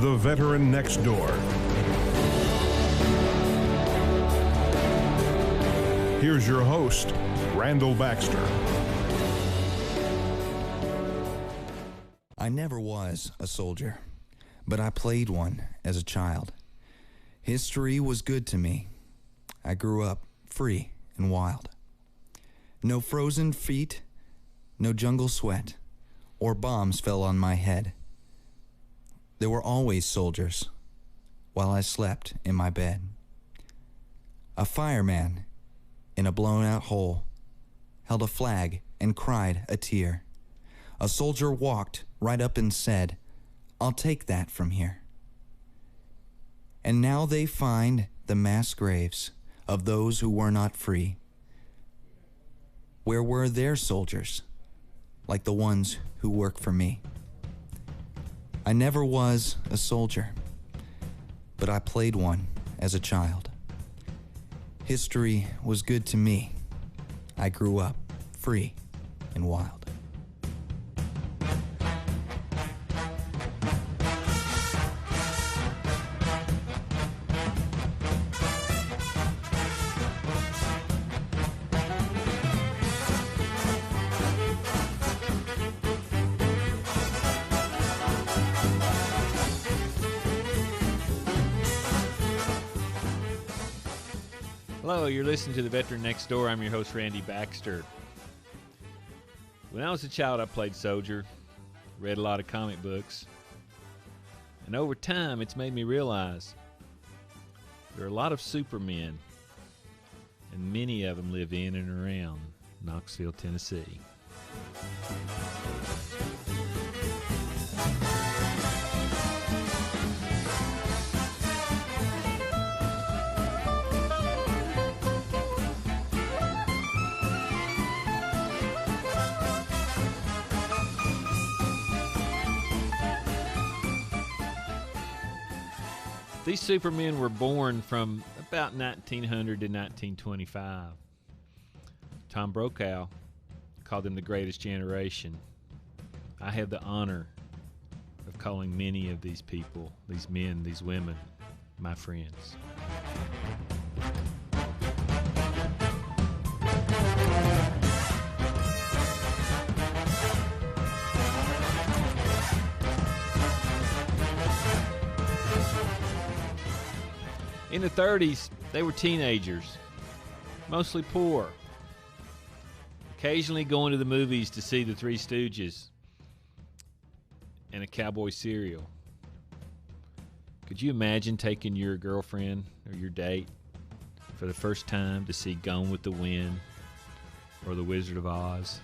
The Veteran Next Door. Here's your host, Randall Baxter. I never was a soldier, but I played one as a child. History was good to me. I grew up free and wild. No frozen feet, no jungle sweat, or bombs fell on my head. There were always soldiers while I slept in my bed. A fireman in a blown-out hole held a flag and cried a tear. A soldier walked right up and said, "I'll take that from here." And now they find the mass graves of those who were not free. Where were their soldiers, like the ones who work for me? I never was a soldier, but I played one as a child. History was good to me. I grew up free and wild. Hello, you're listening to The Veteran Next Door. I'm your host, Randy Baxter. When I was a child, I played soldier, read a lot of comic books, and over time, it's made me realize there are a lot of supermen, and many of them live in and around Knoxville, Tennessee. These supermen were born from about 1900 to 1925. Tom Brokaw called them the greatest generation. I have the honor of calling many of these people, these men, these women, my friends. In the 30s, they were teenagers, mostly poor, occasionally going to the movies to see the Three Stooges and a cowboy serial. Could you imagine taking your girlfriend or your date for the first time to see Gone with the Wind or The Wizard of Oz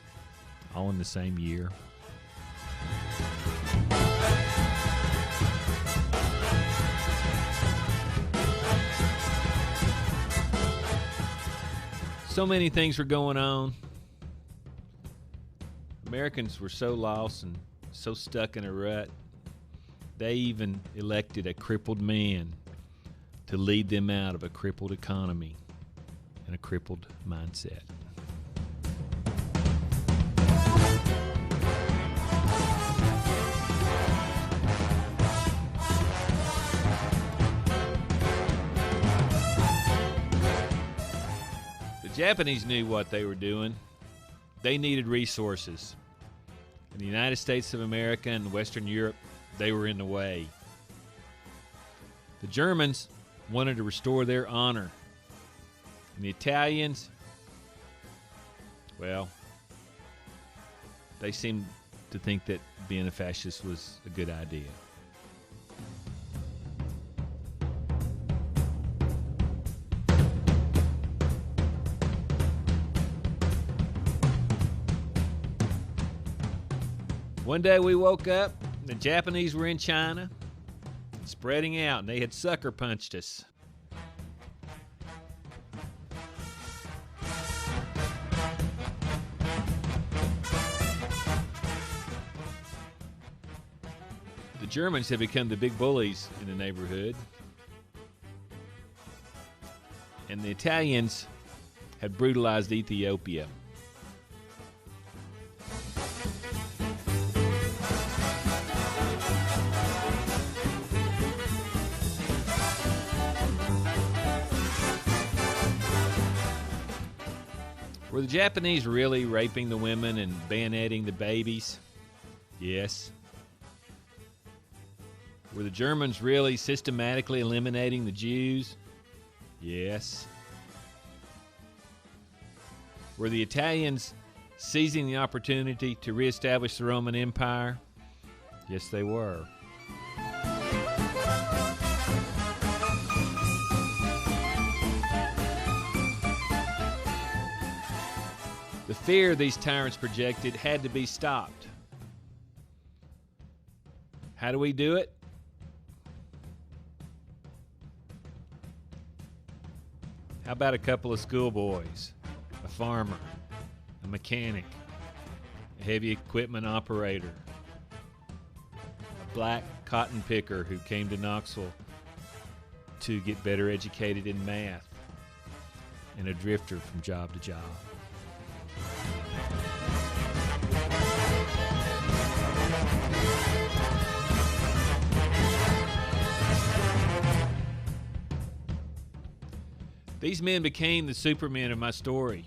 all in the same year? So many things were going on. Americans were so lost and so stuck in a rut, they even elected a crippled man to lead them out of a crippled economy and a crippled mindset. The Japanese knew what they were doing. They needed resources. In the United States of America and Western Europe, they were in the way. The Germans wanted to restore their honor. And the Italians, well, they seemed to think that being a fascist was a good idea. One day we woke up, the Japanese were in China, spreading out, and they had sucker punched us. The Germans had become the big bullies in the neighborhood, and the Italians had brutalized Ethiopia. Were the Japanese really raping the women and bayoneting the babies? Yes. Were the Germans really systematically eliminating the Jews? Yes. Were the Italians seizing the opportunity to reestablish the Roman Empire? Yes, they were. The fear these tyrants projected had to be stopped. How do we do it? How about a couple of schoolboys, a farmer, a mechanic, a heavy equipment operator, a black cotton picker who came to Knoxville to get better educated in math, and a drifter from job to job. These men became the supermen of my story.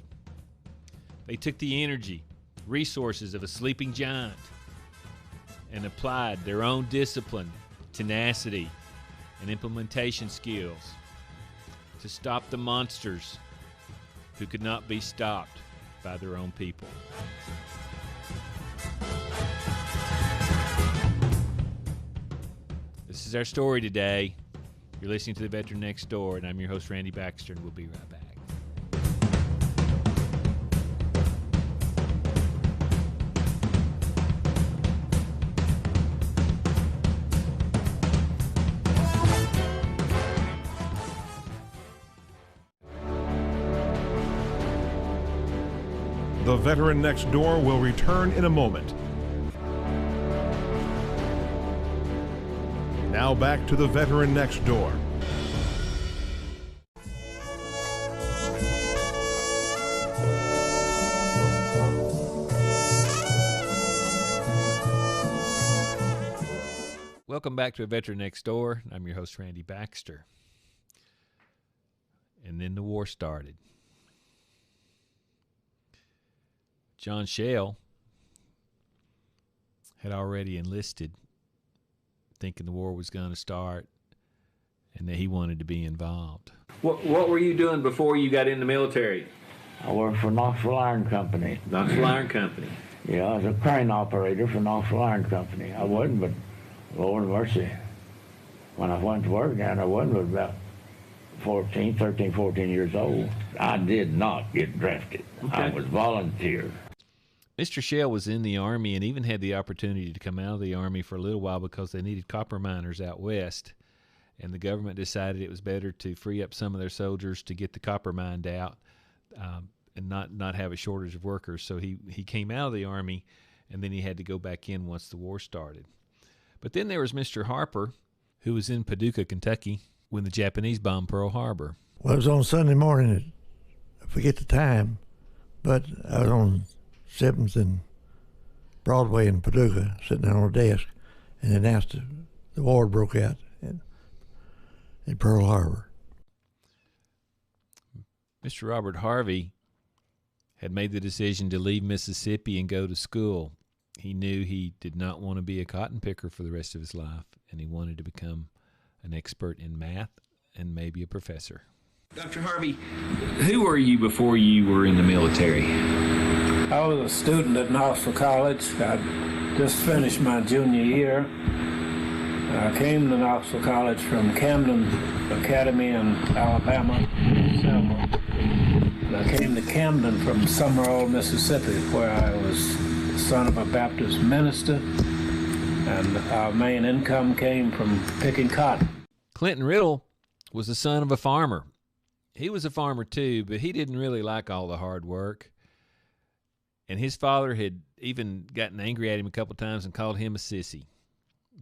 They took the energy, resources of a sleeping giant and applied their own discipline, tenacity, and implementation skills to stop the monsters who could not be stopped by their own people. This is our story today. You're listening to The Veteran Next Door, and I'm your host, Randy Baxter, and we'll be right back. The Veteran Next Door will return in a moment. Now back to The Veteran Next Door. Welcome back to A Veteran Next Door. I'm your host, Randy Baxter. And then the war started. John Shell had already enlisted, thinking the war was going to start and that he wanted to be involved. What were you doing before you got in the military? I worked for Knoxville Iron Company. Knoxville Iron Company. Yeah, I was a crane operator for Knoxville Iron Company. I wasn't, but Lord mercy. When I went to work down, I wasn't but about 13, 14 years old. I did not get drafted. Okay. I was volunteer. Mr. Shell was in the Army and even had the opportunity to come out of the Army for a little while because they needed copper miners out west. And the government decided it was better to free up some of their soldiers to get the copper mined out and not have a shortage of workers. So he came out of the Army, and then he had to go back in once the war started. But then there was Mr. Harper, who was in Paducah, Kentucky, when the Japanese bombed Pearl Harbor. Well, it was on Sunday morning. I forget the time, but I was on 7th and Broadway in Paducah, sitting down on a desk, and they announced the war broke out in Pearl Harbor. Mr. Robert Harvey had made the decision to leave Mississippi and go to school. He knew he did not want to be a cotton picker for the rest of his life, and he wanted to become an expert in math and maybe a professor. Dr. Harvey, who were you before you were in the military? I was a student at Knoxville College. I just finished my junior year. I came to Knoxville College from Camden Academy in Alabama, Selma. And I came to Camden from Summerall, Mississippi, where I was the son of a Baptist minister, and our main income came from picking cotton. Clinton Riddle was the son of a farmer. He was a farmer too, but he didn't really like all the hard work. And his father had even gotten angry at him a couple times and called him a sissy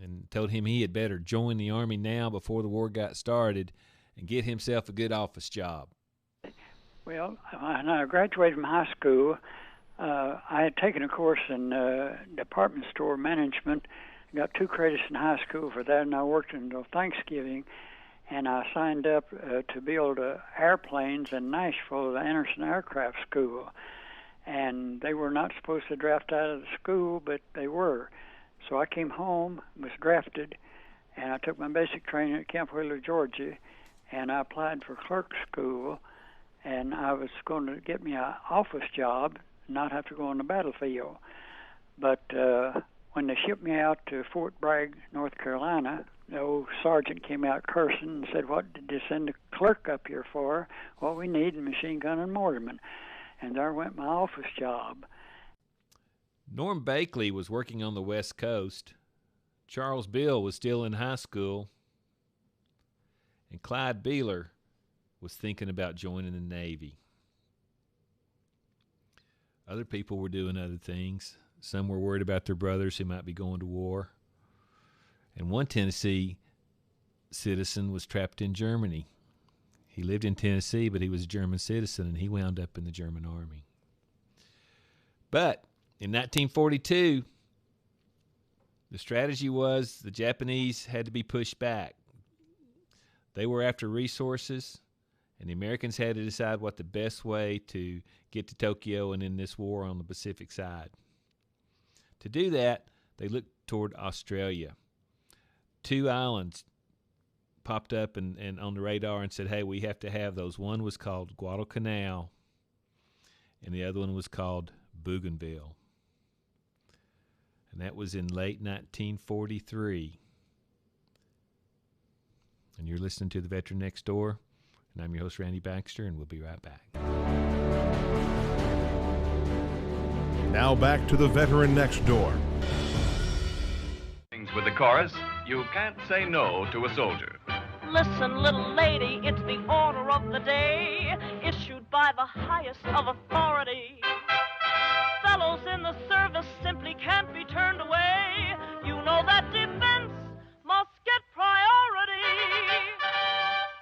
and told him he had better join the Army now before the war got started and get himself a good office job. Well, when I graduated from high school, I had taken a course in department store management, got 2 credits in high school for that, and I worked until Thanksgiving, and I signed up to build airplanes in Nashville at the Anderson Aircraft School. and they were not supposed to draft out of the school, but they were. So I came home, was drafted, and I took my basic training at Camp Wheeler, Georgia, and I applied for clerk school, and I was going to get me an office job, not have to go on the battlefield. But when they shipped me out to Fort Bragg, North Carolina, the old sergeant came out cursing and said, "What did you send a clerk up here for? What we need is machine gun and mortarman." And there went my office job. Norm Bakley was working on the West Coast. Charles Bill was still in high school. And Clyde Beeler was thinking about joining the Navy. Other people were doing other things. Some were worried about their brothers who might be going to war. And one Tennessee citizen was trapped in Germany. He lived in Tennessee, but he was a German citizen, and he wound up in the German army. But in 1942, the strategy was the Japanese had to be pushed back. They were after resources, and the Americans had to decide what the best way to get to Tokyo and in this war on the Pacific side. To do that, they looked toward Australia. 2 islands popped up and on the radar and said, hey, we have to have those. One was called Guadalcanal, and the other one was called Bougainville. And that was in late 1943. And you're listening to The Veteran Next Door, and I'm your host, Randy Baxter, and we'll be right back. Now back to The Veteran Next Door. With the chorus, you can't say no to a soldier. Listen, little lady, it's the order of the day, issued by the highest of authority. Fellows in the service simply can't be turned away. You know that defense must get priority.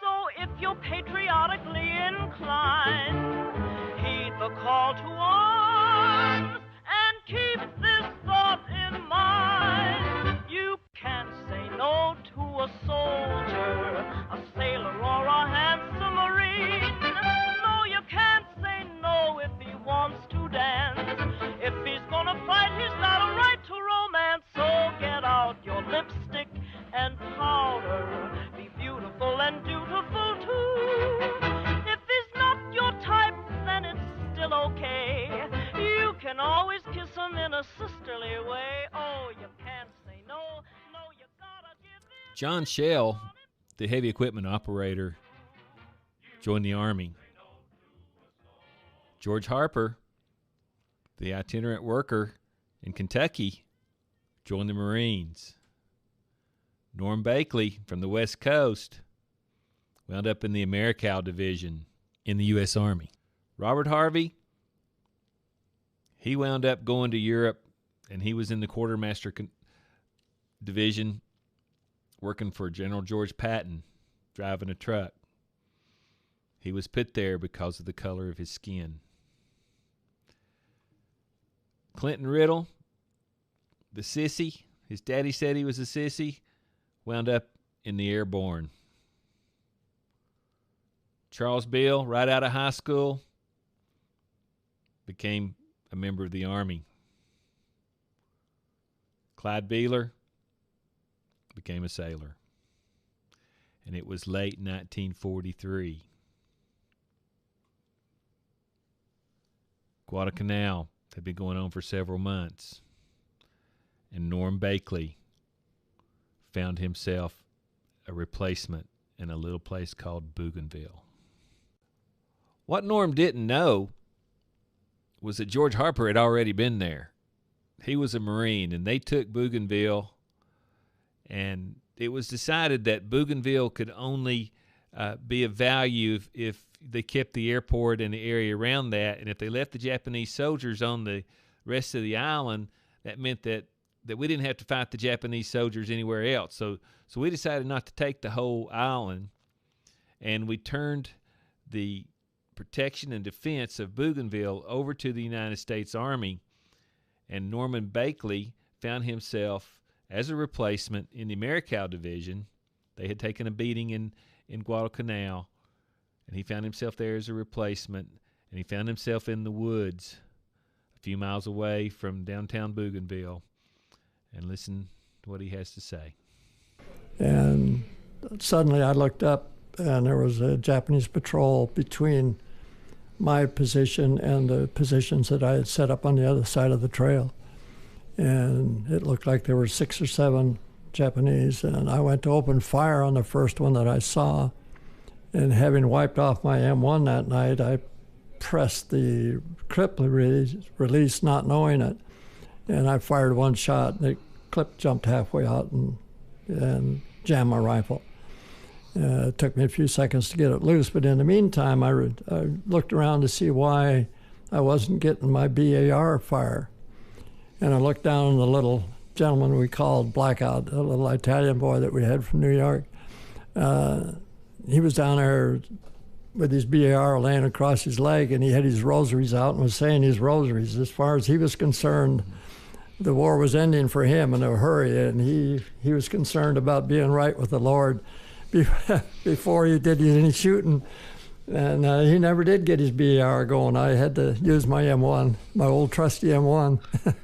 So if you're patriotically inclined, heed the call to arms and keep this thought in mind. You can't say no to a soldier, a sailor, or a handsome marine. No, you can't say no if he wants to dance. If he's gonna fight, he's got a right to romance. So get out your lipstick and powder. Be beautiful and dutiful too. If he's not your type, then it's still okay. You can always kiss him in a sisterly way. Oh, you can't say no. No, you gotta give in. John Shell, the heavy equipment operator, joined the Army. George Harper, the itinerant worker in Kentucky, joined the Marines. Norm Bakley from the West Coast wound up in the Americal Division in the U.S. Army. Robert Harvey, he wound up going to Europe, and he was in the Quartermaster Division working for General George Patton, driving a truck. He was put there because of the color of his skin. Clinton Riddle, the sissy, his daddy said he was a sissy, wound up in the Airborne. Charles Bill, right out of high school, became a member of the Army. Clyde Beeler became a sailor. And it was late 1943. Guadalcanal had been going on for several months. And Norm Bakley found himself a replacement in a little place called Bougainville. What Norm didn't know was that George Harper had already been there. He was a Marine, and they took Bougainville, and it was decided that Bougainville could only be of value if they kept the airport and the area around that, and if they left the Japanese soldiers on the rest of the island, that meant that we didn't have to fight the Japanese soldiers anywhere else. So we decided not to take the whole island, and we turned the protection and defense of Bougainville over to the United States Army, and Norman Bakley found himself as a replacement in the Americal Division. They had taken a beating in Guadalcanal, and he found himself there as a replacement, and he found himself in the woods a few miles away from downtown Bougainville, and listen to what he has to say. And suddenly I looked up, and there was a Japanese patrol between my position and the positions that I had set up on the other side of the trail. And it looked like there were 6 or 7 Japanese, and I went to open fire on the first one that I saw. And having wiped off my M1 that night, I pressed the clip release, not knowing it. And I fired one shot, and the clip jumped halfway out and jammed my rifle. It took me a few seconds to get it loose, but in the meantime, I looked around to see why I wasn't getting my BAR fire. And I looked down at the little gentleman we called Blackout, a little Italian boy that we had from New York. He was down there with his BAR laying across his leg, and he had his rosaries out and was saying his rosaries. As far as he was concerned, the war was ending for him in a hurry, and he was concerned about being right with the Lord before he did any shooting. And he never did get his BAR going. I had to use my M1, my old trusty M1.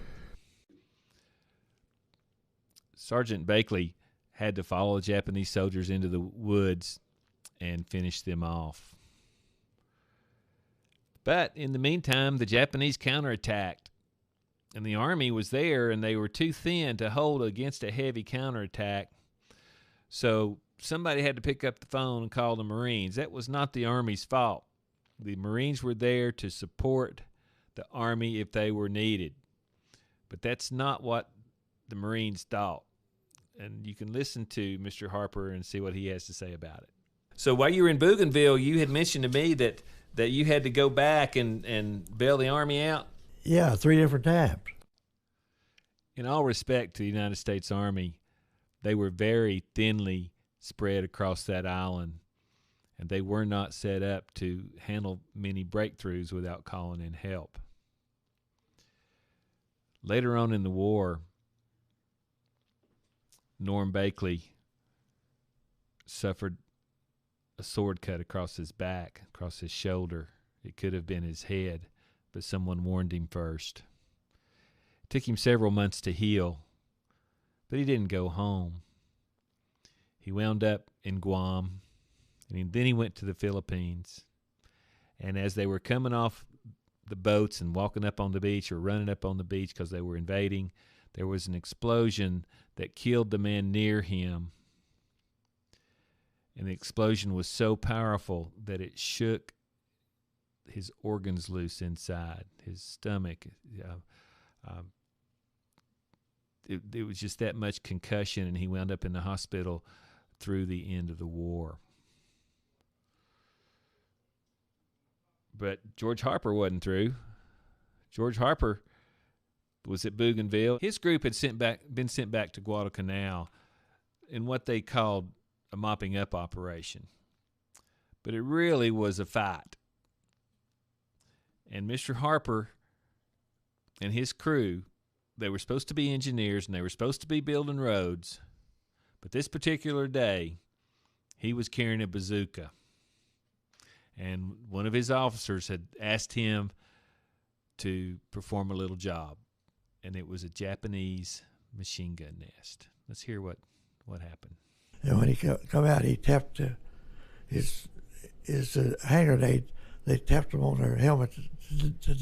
Sergeant Bakley had to follow the Japanese soldiers into the woods and finish them off. But in the meantime, the Japanese counterattacked, and the Army was there, and they were too thin to hold against a heavy counterattack. So somebody had to pick up the phone and call the Marines. That was not the Army's fault. The Marines were there to support the Army if they were needed. But that's not what the Marines thought. And you can listen to Mr. Harper and see what he has to say about it. So while you were in Bougainville, you had mentioned to me that you had to go back and bail the Army out? Yeah, 3 different times. In all respect to the United States Army, they were very thinly spread across that island, and they were not set up to handle many breakthroughs without calling in help. Later on in the war, Norm Bakley suffered a sword cut across his back, across his shoulder. It could have been his head, but someone warned him first. It took him several months to heal, but he didn't go home. He wound up in Guam, and then he went to the Philippines. And as they were coming off the boats and walking up on the beach or running up on the beach because they were invading, there was an explosion that killed the man near him. And the explosion was so powerful that it shook his organs loose inside, his stomach. It was just that much concussion, and he wound up in the hospital through the end of the war. But George Harper wasn't through. George Harper was at Bougainville. His group had been sent back to Guadalcanal in what they called a mopping up operation. But it really was a fight. And Mr. Harper and his crew, they were supposed to be engineers and they were supposed to be building roads. But this particular day, he was carrying a bazooka. And one of his officers had asked him to perform a little job. And it was a Japanese machine gun nest. Let's hear what happened. And when he come out, he tapped his hand grenade. They tapped them on their helmet to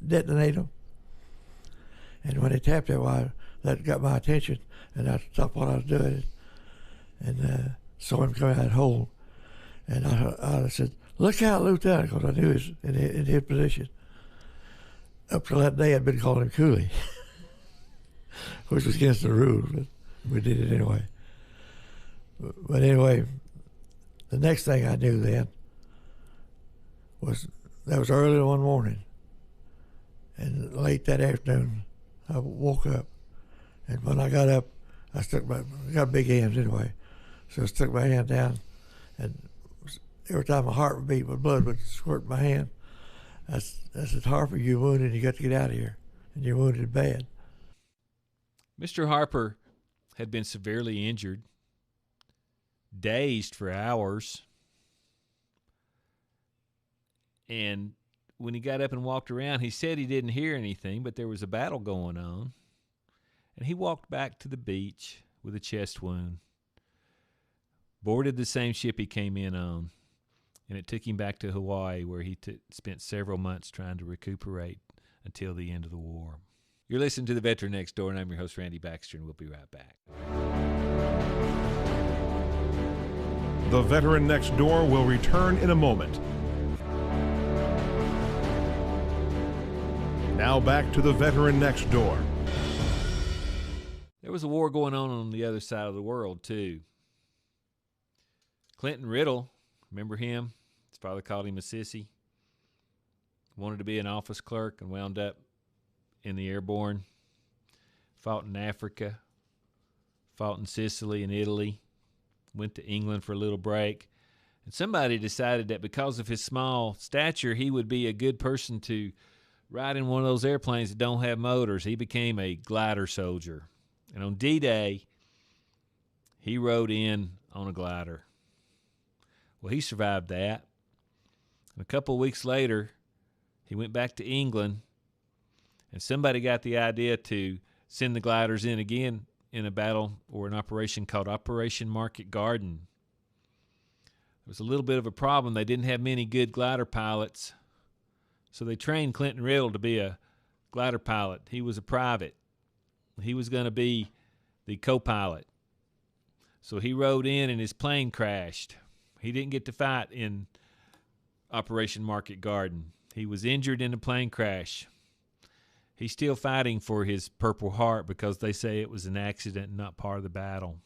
detonate them. And when they tapped it, well, that got my attention, and I stopped what I was doing, and saw him come out that hole. And I said, "Look out, Lieutenant," because I knew he was in his position. Up till that day, I'd been calling him Coolie, which was against the rules, but we did it anyway. But anyway, the next thing I knew then was that was early one morning, and late that afternoon, I woke up, and when I got up, I got big hands anyway, so I stuck my hand down, and every time my heart would beat, my blood would squirt in my hand. I said, "Harper, you're wounded, you got to get out of here, and you're wounded bad." Mr. Harper had been severely injured, dazed for hours, and when he got up and walked around, he said he didn't hear anything, but there was a battle going on. And he walked back to the beach with a chest wound, boarded the same ship he came in on, and it took him back to Hawaii, where he spent several months trying to recuperate until the end of the war. You're listening to The Veteran Next Door, and I'm your host, Randy Baxter, and we'll be right back. The Veteran Next Door will return in a moment. Now back to The Veteran Next Door. There was a war going on the other side of the world, too. Clinton Riddle, remember him? His father called him a sissy. Wanted to be an office clerk and wound up in the airborne. Fought in Africa. Fought in Sicily and Italy. Went to England for a little break. And somebody decided that because of his small stature, he would be a good person to ride in one of those airplanes that don't have motors. He became a glider soldier. And on D-Day, he rode in on a glider. Well, he survived that. And a couple of weeks later, he went back to England, and somebody got the idea to send the gliders in again in a battle or an operation called Operation Market Garden. There was a little bit of a problem. They didn't have many good glider pilots, so they trained Clinton Riddle to be a glider pilot. He was a private. He was going to be the co-pilot. So he rode in and his plane crashed. He didn't get to fight in Operation Market Garden. He was injured in a plane crash. He's still fighting for his Purple Heart because they say it was an accident and not part of the battle.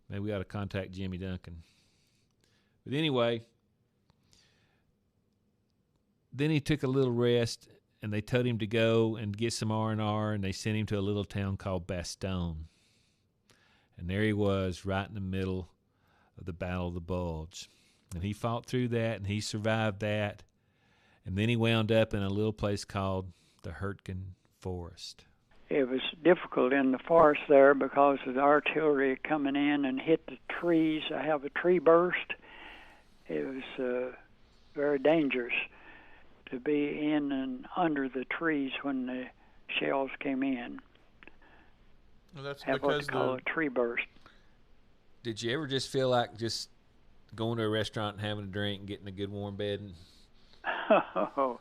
Maybe we ought to contact Jimmy Duncan. But anyway, then he took a little rest, and they told him to go and get some R&R, and they sent him to a little town called Bastogne. And there he was, right in the middle of the Battle of the Bulge. And he fought through that, and he survived that. And then he wound up in a little place called the Hurtgen Forest. It was difficult in the forest there because of the artillery coming in and hit the trees. I have a tree burst. It was very dangerous to be in and under the trees when the shells came in. Well, that's have what they call a tree burst. Did you ever just feel like just going to a restaurant and having a drink and getting a good warm bed? Oh,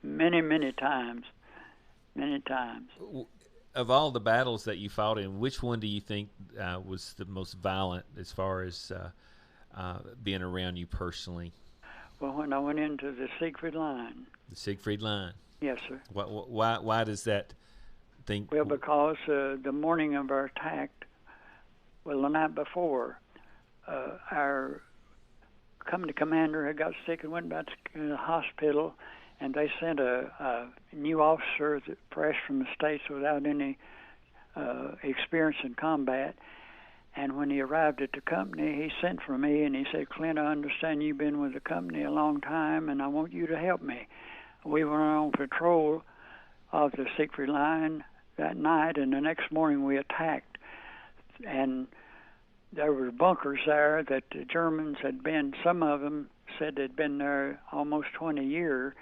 many times. Many times. Of all the battles that you fought in, which one do you think was the most violent as far as being around you personally? Well, when I went into the Siegfried Line. The Siegfried Line? Yes, sir. Why does that think? Well, because the morning of our attack, well, the night before, our company commander had got sick and went back to the hospital, and they sent a new officer fresh from the States without any experience in combat. And when he arrived at the company, he sent for me, and he said, "Clint, I understand you've been with the company a long time, and I want you to help me." We were on patrol of the Siegfried Line that night, and the next morning we attacked. And there were bunkers there that the Germans had been, some of them said they'd been there almost 20 years,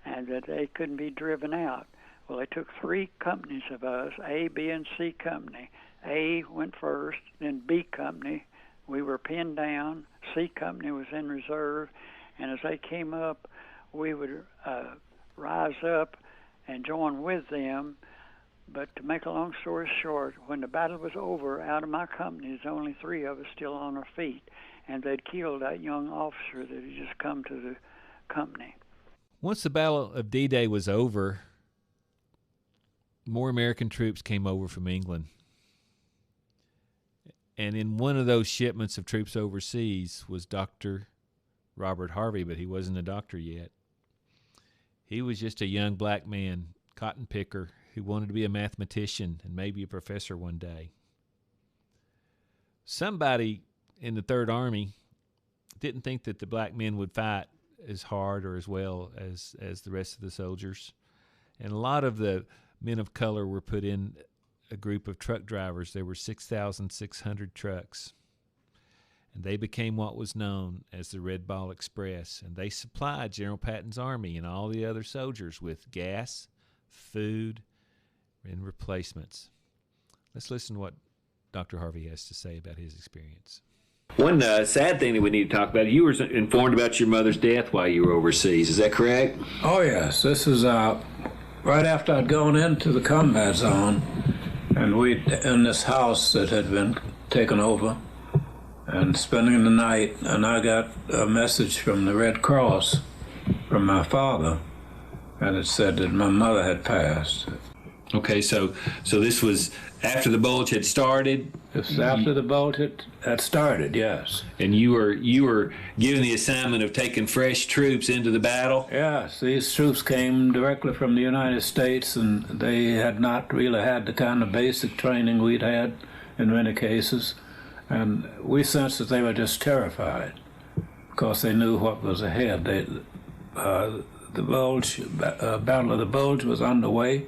and that they couldn't be driven out. Well, they took three companies of us, A, B, and C company. A went first, then B company. We were pinned down. C company was in reserve, and as they came up, we would rise up and join with them. But to make a long story short, when the battle was over, out of my company, there's only three of us still on our feet, and they'd killed that young officer that had just come to the company. Once the Battle of D-Day was over, more American troops came over from England. And in one of those shipments of troops overseas was Dr. Robert Harvey, but he wasn't a doctor yet. He was just a young black man, cotton picker, who wanted to be a mathematician and maybe a professor one day. Somebody in the Third Army didn't think that the black men would fight as hard or as well as the rest of the soldiers. And a lot of the men of color were put in a group of truck drivers. There were 6,600 trucks. and they became what was known as the Red Ball Express, and they supplied General Patton's army and all the other soldiers with gas, food, and replacements. Let's listen to what Dr. Harvey has to say about his experience. One sad thing that we need to talk about, you were informed about your mother's death while you were overseas. Is that correct? Oh, yes. This is right after I'd gone into the combat zone, and we in this house that had been taken over and spending the night, and I got a message from the Red Cross from my father, and it said that my mother had passed. Okay, so this was after the bulge had started? This was after the bulge had started, yes. And you were given the assignment of taking fresh troops into the battle? Yes, these troops came directly from the United States, and they had not really had the kind of basic training we'd had in many cases. And we sensed that they were just terrified because they knew what was ahead. The Battle of the Bulge was underway,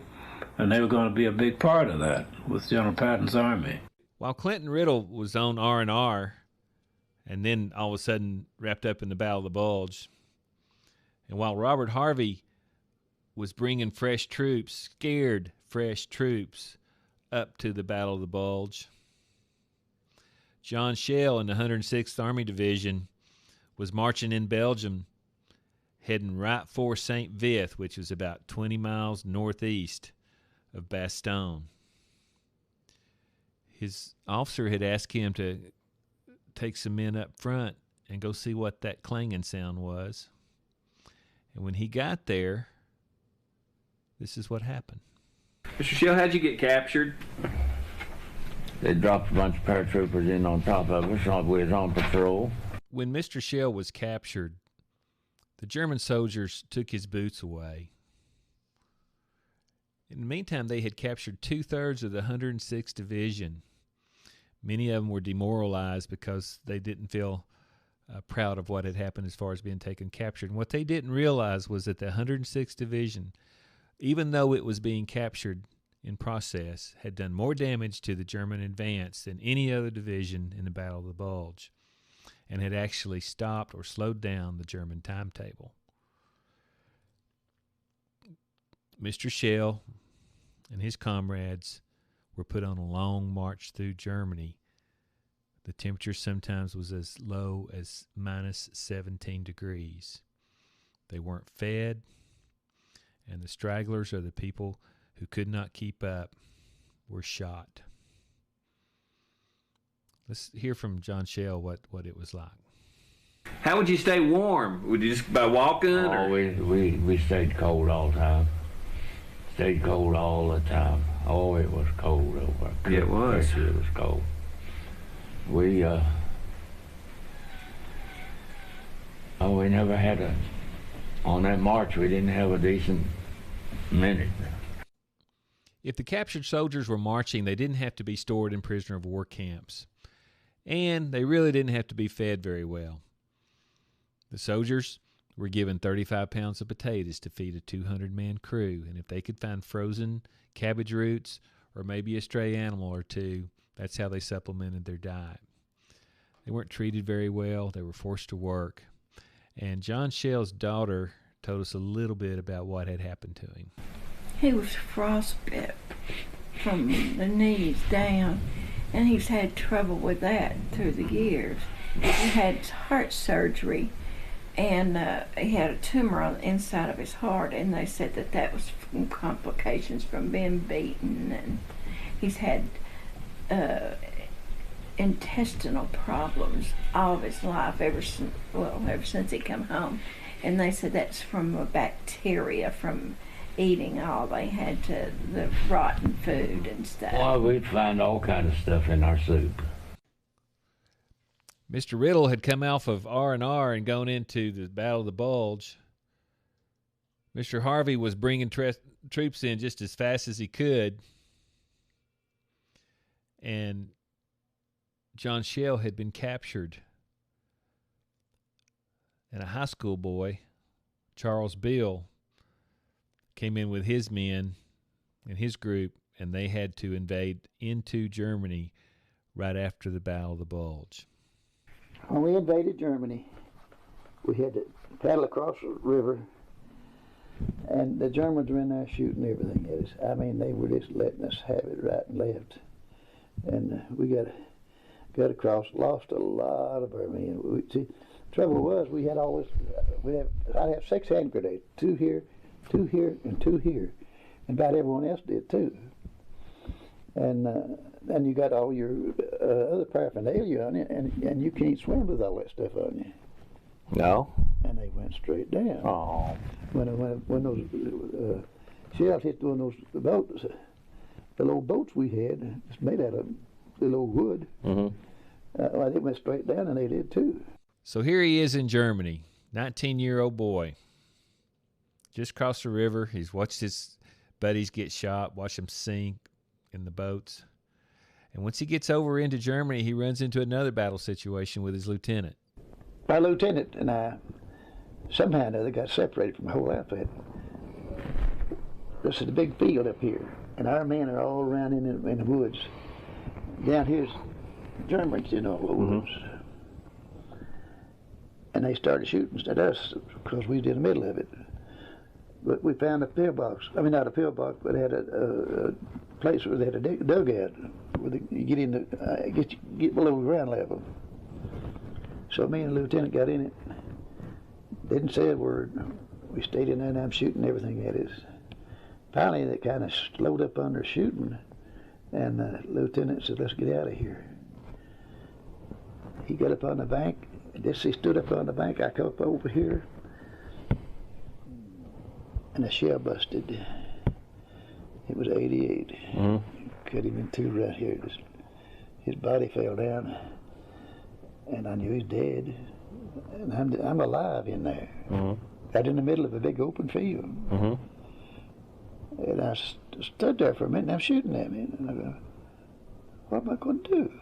and they were going to be a big part of that with General Patton's army. While Clinton Riddle was on R&R, and then all of a sudden wrapped up in the Battle of the Bulge, and while Robert Harvey was bringing fresh troops, scared fresh troops, up to the Battle of the Bulge, John Schell in the 106th Army Division was marching in Belgium, heading right for St. Vith, which was about 20 miles northeast of Bastogne. His officer had asked him to take some men up front and go see what that clanging sound was. And when he got there, this is what happened. Mr. Schell, how'd you get captured? They dropped a bunch of paratroopers in on top of us while we was on patrol. When Mr. Schell was captured, the German soldiers took his boots away. In the meantime, they had captured 2/3 of the 106th Division. Many of them were demoralized because they didn't feel proud of what had happened as far as being taken captured. And what they didn't realize was that the 106th Division, even though it was being captured in process, had done more damage to the German advance than any other division in the Battle of the Bulge, and had actually stopped or slowed down the German timetable. Mr. Schell and his comrades were put on a long march through Germany. The temperature sometimes was as low as minus 17 degrees. They weren't fed, and the stragglers, or the people who could not keep up, were shot. Let's hear from John Schell what it was like. How would you stay warm? Would you just by walking? Oh, we stayed cold all the time. Stayed cold all the time. Oh, it was cold over there. Yeah, it was. It was cold. We never had on that march, we didn't have a decent minute. If the captured soldiers were marching, they didn't have to be stored in prisoner of war camps. And they really didn't have to be fed very well. The soldiers were given 35 pounds of potatoes to feed a 200-man crew, and if they could find frozen cabbage roots or maybe a stray animal or two, that's how they supplemented their diet. They weren't treated very well. They were forced to work. And John Schell's daughter told us a little bit about what had happened to him. He was frostbit from the knees down, and he's had trouble with that through the years. He had heart surgery, and he had a tumor on the inside of his heart, and they said that was from complications from being beaten, and he's had intestinal problems all of his life ever since he come home, and they said that's from a bacteria from eating all they had to the rotten food and stuff. Well, we'd find all kind of stuff in our soup. Mr. Riddle had come off of R&R and gone into the Battle of the Bulge. Mr. Harvey was bringing troops in just as fast as he could. And John Schell had been captured. And a high school boy, Charles Bill, came in with his men and his group, and they had to invade into Germany right after the Battle of the Bulge. When we invaded Germany, we had to paddle across the river, and the Germans were in there shooting everything at us. I mean, they were just letting us have it right and left. And we got across, lost a lot of our men. The trouble was, we had all this, I'd have 6 hand grenades, 2 here, and 2 here. And about everyone else did too. And then you got all your other paraphernalia on you, and you can't swim with all that stuff on you. No. And they went straight down. Oh. When those shells hit one of those boats, the little boats we had, it's made out of little old wood. Well, they went straight down, and they did too. So here he is in Germany, 19-year-old boy. Just crossed the river. He's watched his buddies get shot, watched them sink in the boats. And once he gets over into Germany, he runs into another battle situation with his lieutenant. My lieutenant and I, somehow or another, got separated from the whole outfit. This is a big field up here, and our men are all around in the woods. Down here's Germans in all the woods. And they started shooting at us because we was in the middle of it. But we found a pillbox. I mean, not a pillbox, but it had a place where they had a dugout where you get in the get below ground level. So me and the lieutenant got in it. Didn't say a word. We stayed in there, and I'm shooting everything at us. Finally, they kind of slowed up on their shooting, and the lieutenant said, "Let's get out of here." He got up on the bank. Just he stood up on the bank. I come up over here, and a shell busted. It was 88. Cut him in 2 right here. His body fell down, and I knew he's dead. And I'm alive in there, right in the middle of a big open field. And I stood there for a minute, and I'm shooting at me. And I go, what am I going to do?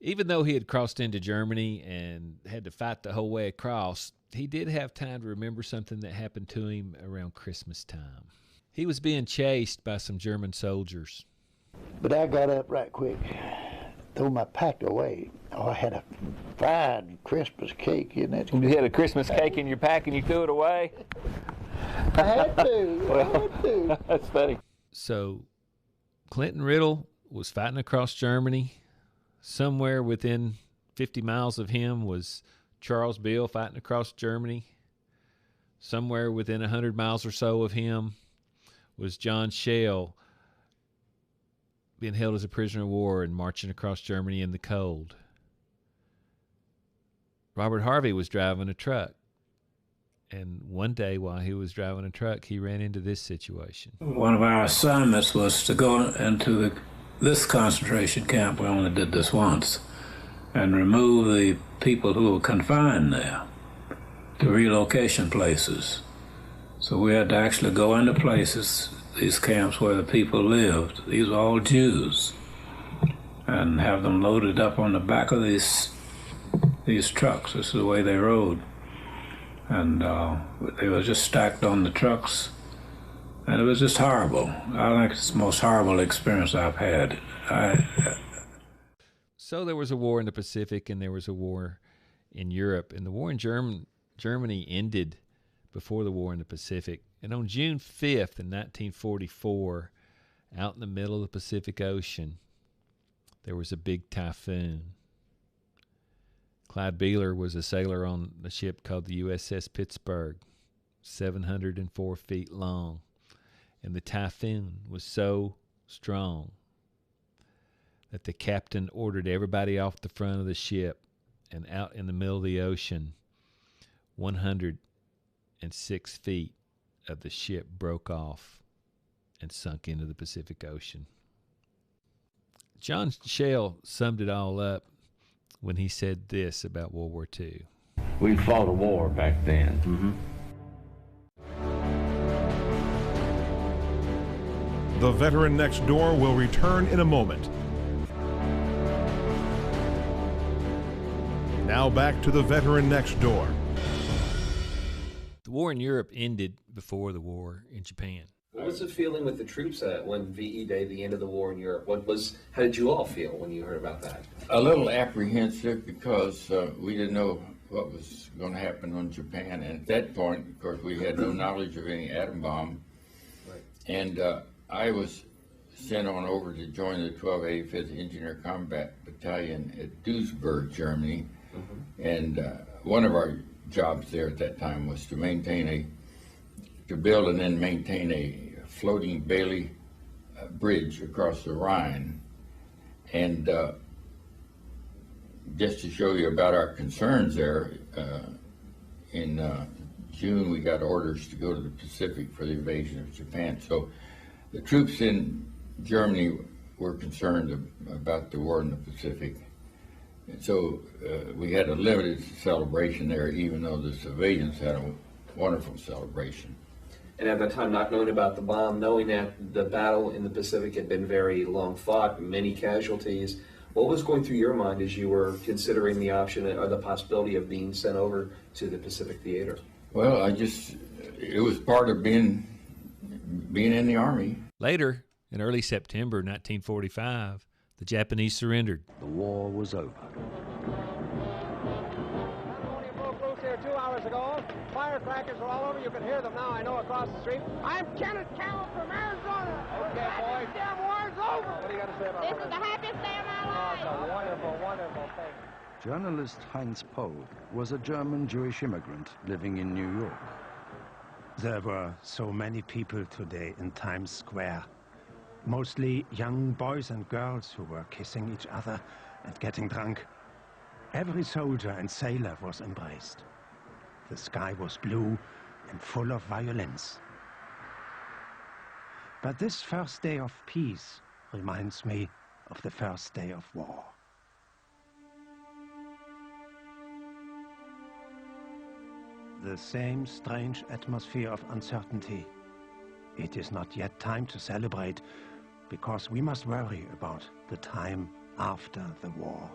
Even though he had crossed into Germany and had to fight the whole way across, he did have time to remember something that happened to him around Christmas time. He was being chased by some German soldiers. But I got up right quick, threw my pack away. Oh, I had a fried Christmas cake in it. You had a Christmas cake in your pack and you threw it away? I had to. That's funny. So Clinton Riddle was fighting across Germany. Somewhere within 50 miles of him was Charles Bill fighting across Germany. Somewhere within 100 miles or so of him was John Schell being held as a prisoner of war and marching across Germany in the cold. Robert Harvey was driving a truck. And one day while he was driving a truck, he ran into this situation. One of our assignments was to go into this concentration camp. We only did this once, and remove the people who were confined there to relocation places. So we had to actually go into places, these camps where the people lived. These were all Jews, and have them loaded up on the back of these trucks. This is the way they rode. And they were just stacked on the trucks, and it was just horrible. I think it's the most horrible experience I've had. So there was a war in the Pacific, and there was a war in Europe, and the war in Germany ended before the war in the Pacific. And on June 5th in 1944, out in the middle of the Pacific Ocean, there was a big typhoon. Clyde Beeler was a sailor on a ship called the USS Pittsburgh, 704 feet long. And the typhoon was so strong that the captain ordered everybody off the front of the ship, and out in the middle of the ocean, 106 feet of the ship broke off and sunk into the Pacific Ocean. John Schell summed it all up when he said this about World War II. We fought a war back then. The Veteran Next Door will return in a moment. Now back to the Veteran Next Door. The war in Europe ended before the war in Japan. What was the feeling with the troops when VE Day, the end of the war in Europe? How did you all feel when you heard about that? A little apprehensive because we didn't know what was going to happen on Japan. And at that point, of course, we had no knowledge of any atom bomb. Right. And I was sent on over to join the 1285th Engineer Combat Battalion at Duisburg, Germany. Mm-hmm. And one of our jobs there at that time was to build and then maintain a floating Bailey bridge across the Rhine. And just to show you about our concerns there, in June we got orders to go to the Pacific for the invasion of Japan. So the troops in Germany were concerned about the war in the Pacific. And so we had a limited celebration there, even though the civilians had a wonderful celebration. And at that time, not knowing about the bomb, knowing that the battle in the Pacific had been very long fought, many casualties, what was going through your mind as you were considering the option or the possibility of being sent over to the Pacific Theater? Well, it was part of being in the Army. Later, in early September 1945, the Japanese surrendered. The war was over. Here 2 hours ago. Firecrackers were all over. You can hear them now, I know, across the street. I'm Kenneth Carroll from Arizona. Okay, boys. This damn war's over. What do you got to say about this? This is the happiest day of my life. Oh, it's a wonderful, wonderful thing. Journalist Heinz Pohl was a German Jewish immigrant living in New York. There were so many people today in Times Square. Mostly young boys and girls who were kissing each other and getting drunk. Every soldier and sailor was embraced. The sky was blue and full of violins. But this first day of peace reminds me of the first day of war. The same strange atmosphere of uncertainty. It is not yet time to celebrate, because we must worry about the time after the war.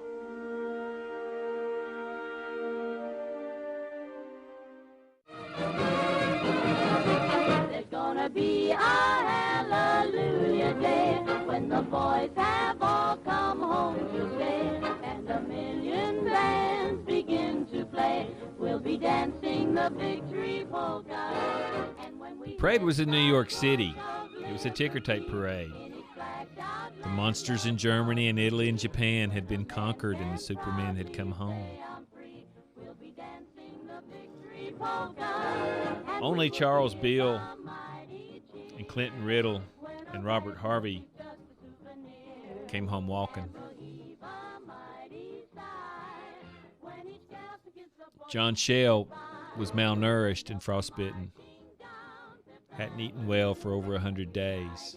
There's gonna be a hallelujah day when the boys have all come home to stay, and a million bands begin to play. We'll be dancing the victory polka. The parade was in New York City. It was a ticker tape parade. The monsters in Germany and Italy and Japan had been conquered, and the Supermen had come home. Only Charles Beale and Clinton Riddle and Robert Harvey came home walking. John Shell was malnourished and frostbitten. Hadn't eaten well for over 100 days.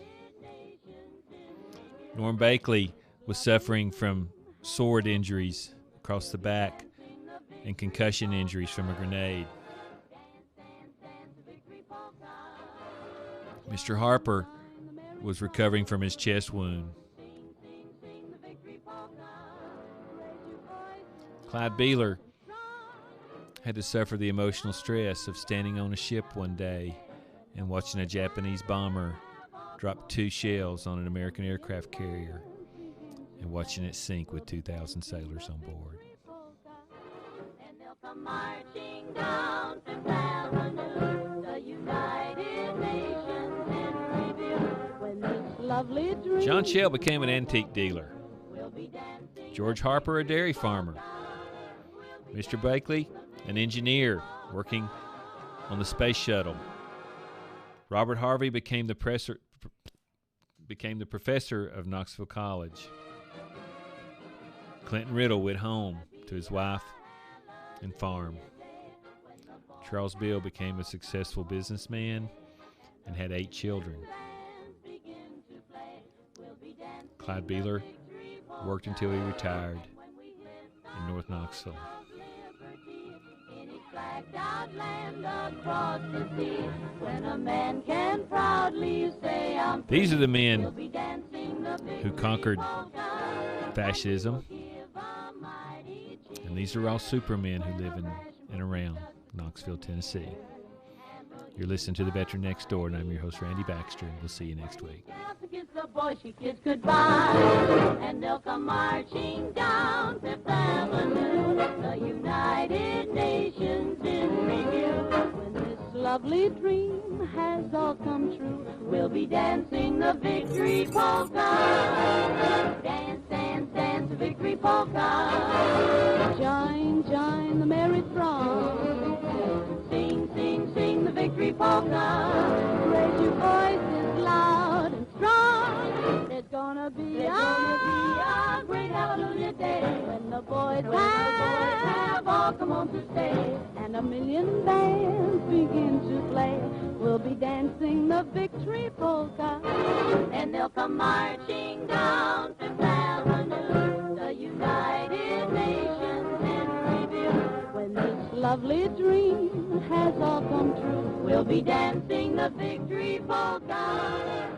Norm Bakley was suffering from sword injuries across the back and concussion injuries from a grenade. Mr. Harper was recovering from his chest wound. Clyde Beeler had to suffer the emotional stress of standing on a ship one day and watching a Japanese bomber drop 2 shells on an American aircraft carrier and watching it sink with 2,000 sailors on board. John Shell became an antique dealer. George Harper, a dairy farmer. Mr. Bakley, an engineer working on the space shuttle. Robert Harvey became the professor of Knoxville College. Clinton Riddle went home to his wife and farm. Charles Beale became a successful businessman and had 8 children. Clyde Beeler worked until he retired in North Knoxville. These are the men who conquered fascism, and these are all supermen who live in and around Knoxville, Tennessee. You're listening to The Veteran Next Door, and I'm your host, Randy Baxter, and we'll see you next week. Kiss the boy, she kissed goodbye, and they'll come marching down Fifth Avenue, the United Nations in review. When this lovely dream has all come true, we'll be dancing the victory polka. Dance, dance, dance the victory polka. Join, join the merry throng. Sing, sing, sing the victory polka. Raise your voices loud and strong. There's gonna be a great hallelujah day when the boys have all come home to stay, and a million bands begin to play. We'll be dancing the victory polka, and they'll come marching down Fifth Avenue, the United Nations in review. When this lovely dream has all come true, we'll be dancing the victory polka.